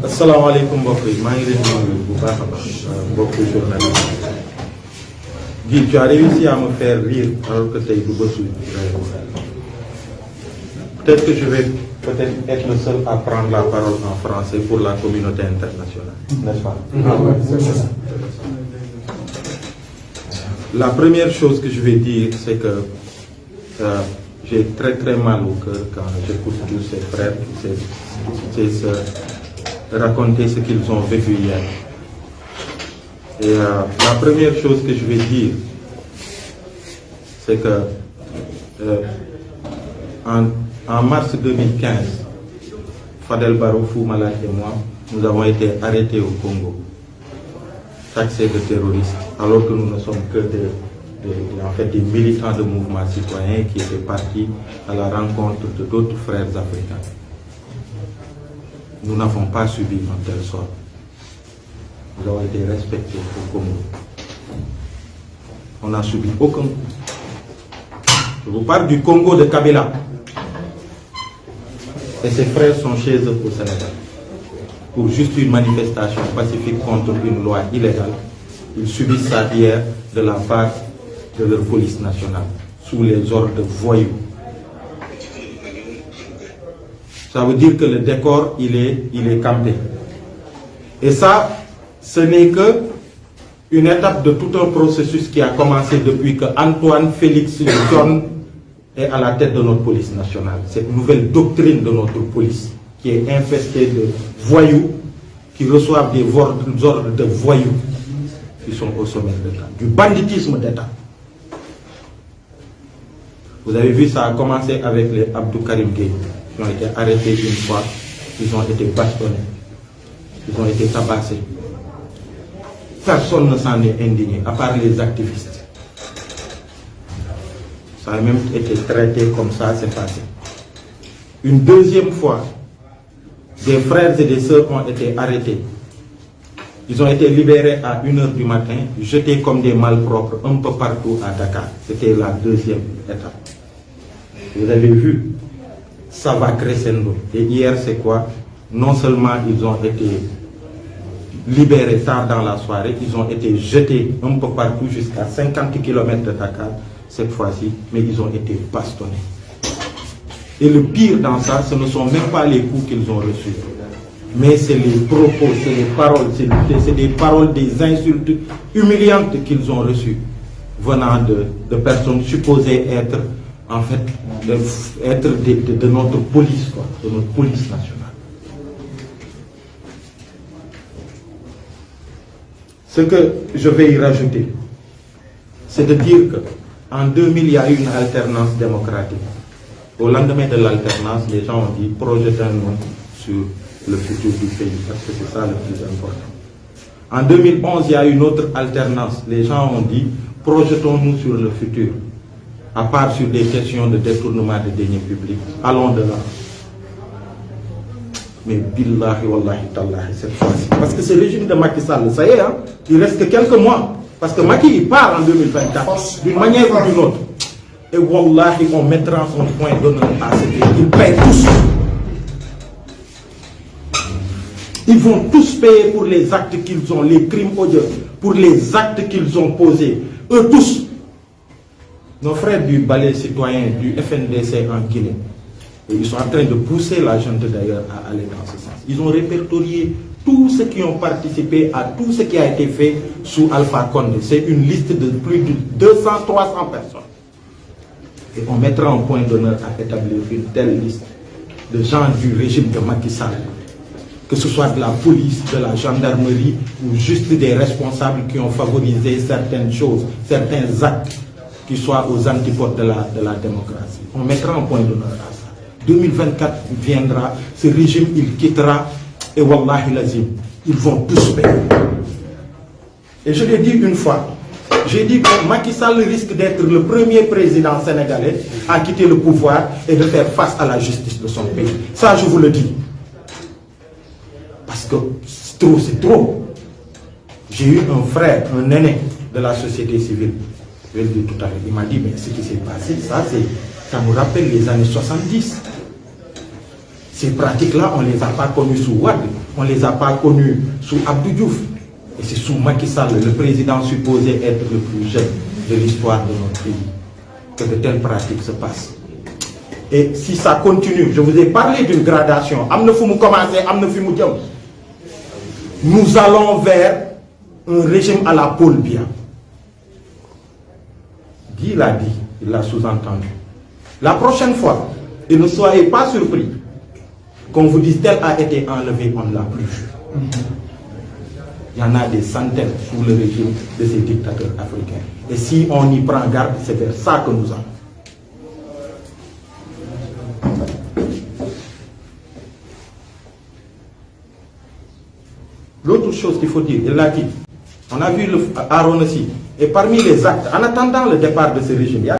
Assalamu alaikum mbokk yi maa ngi leen di nuyu bu baax a baax mbokk journaliste Guy, tu as réussi à me faire rire alors que tey du bésu. Peut-être que je vais être le seul à prendre la parole en français pour la communauté internationale, n'est-ce pas? La première chose que je vais dire, c'est que j'ai très mal au cœur quand j'écoute tous ces frères, ces sœurs raconter ce qu'ils ont vécu hier. Et la première chose que je vais dire, c'est que en mars 2015, Fadel Barro, Fou Malade et moi, nous avons été arrêtés au Congo, taxés de terroristes, alors que nous ne sommes que des militants de mouvements citoyens qui étaient partis à la rencontre de d'autres frères africains. Nous n'avons pas subi un tel sort. Nous avons été respectés au Congo. On n'a subi aucun coup. Je vous parle du Congo de Kabila. Et ses frères sont chez eux au Sénégal. Pour juste une manifestation pacifique contre une loi illégale, ils subissent ça hier de la part de leur police nationale, sous les ordres de voyous. Ça veut dire que le décor, il est campé. Et ça, ce n'est que une étape de tout un processus qui a commencé depuis que Antoine Félix Diome est à la tête de notre police nationale. Cette nouvelle doctrine de notre police qui est infestée de voyous, qui reçoivent des ordres de voyous qui sont au sommet de l'État, du banditisme d'État. Vous avez vu, ça a commencé avec les Abdou Karim Gueye. Ils ont été arrêtés une fois, ils ont été bastonnés, ils ont été tabassés. Personne ne s'en est indigné, à part les activistes. Ça a même été traité comme ça, c'est passé. Une deuxième fois, des frères et des sœurs ont été arrêtés. Ils ont été libérés à 1h du matin, jetés comme des malpropres un peu partout à Dakar. C'était la deuxième étape. Vous avez vu, ça va crescendo. Et hier, c'est quoi? Non seulement ils ont été libérés tard dans la soirée, ils ont été jetés un peu partout jusqu'à 50 km de Dakar cette fois-ci, mais ils ont été bastonnés. Et le pire dans ça, ce ne sont même pas les coups qu'ils ont reçus, mais c'est les propos, c'est les paroles, c'est des paroles, des insultes humiliantes qu'ils ont reçues, venant de personnes supposées être, en fait, de notre police, quoi, de notre police nationale. Ce que je vais y rajouter, c'est de dire qu'en 2000, il y a eu une alternance démocratique. Au lendemain de l'alternance, les gens ont dit projetons-nous sur le futur du pays, parce que c'est ça le plus important. En 2011, il y a eu une autre alternance. Les gens ont dit projetons-nous sur le futur, à part sur des questions de détournement de deniers publics. Allons de là. Mais billahi wallahi tallahi cette fois-ci. Parce que ce régime de Macky Sall, ça y est, hein, il reste que quelques mois. Parce que Macky il part en 2024, d'une manière ou d'une autre. Et wallahi, on mettra un point d'honneur à ce qu'ils paient tous. Ils vont tous payer pour les actes qu'ils ont, les crimes odieux, pour les actes qu'ils ont posés. Eux tous. Nos frères du ballet citoyen, du FNDC en Guinée, et ils sont en train de pousser la junte d'ailleurs à aller dans ce sens. Ils ont répertorié tous ceux qui ont participé à tout ce qui a été fait sous Alpha Condé. C'est une liste de plus de 200-300 personnes. Et on mettra un point d'honneur à établir une telle liste de gens du régime de Macky Sall. Que ce soit de la police, de la gendarmerie ou juste des responsables qui ont favorisé certaines choses, certains actes qui soient aux antipodes de la démocratie. On mettra un point d'honneur à ça. 2024 viendra, ce régime il quittera et wallahi lazim, ils vont tous payer. Et je l'ai dit une fois, j'ai dit que Macky Sall risque d'être le premier président sénégalais à quitter le pouvoir et de faire face à la justice de son pays. Ça je vous le dis. Parce que c'est trop. J'ai eu un frère, un aîné de la société civile. Je vais le dire tout à l'heure. Il m'a dit, mais ce qui s'est passé, ça nous rappelle les années 70. Ces pratiques-là, on ne les a pas connues sous Wade, on ne les a pas connues sous Abdou Diouf. Et c'est sous Macky Sall, le président supposé être le plus jeune de l'histoire de notre pays, que de telles pratiques se passent. Et si ça continue, je vous ai parlé d'une gradation, nous allons vers un régime à la Paul Biya. Guy l'a dit, il l'a sous-entendu. La prochaine fois, et ne soyez pas surpris qu'on vous dise tel a été enlevé, on ne l'a plus vu. Il y en a des centaines sous le régime de ces dictateurs africains. Et si on y prend garde, c'est vers ça que nous allons. L'autre chose qu'il faut dire, il l'a dit, on a vu Aaron aussi, et parmi les actes, en attendant le départ de ce régime, il y a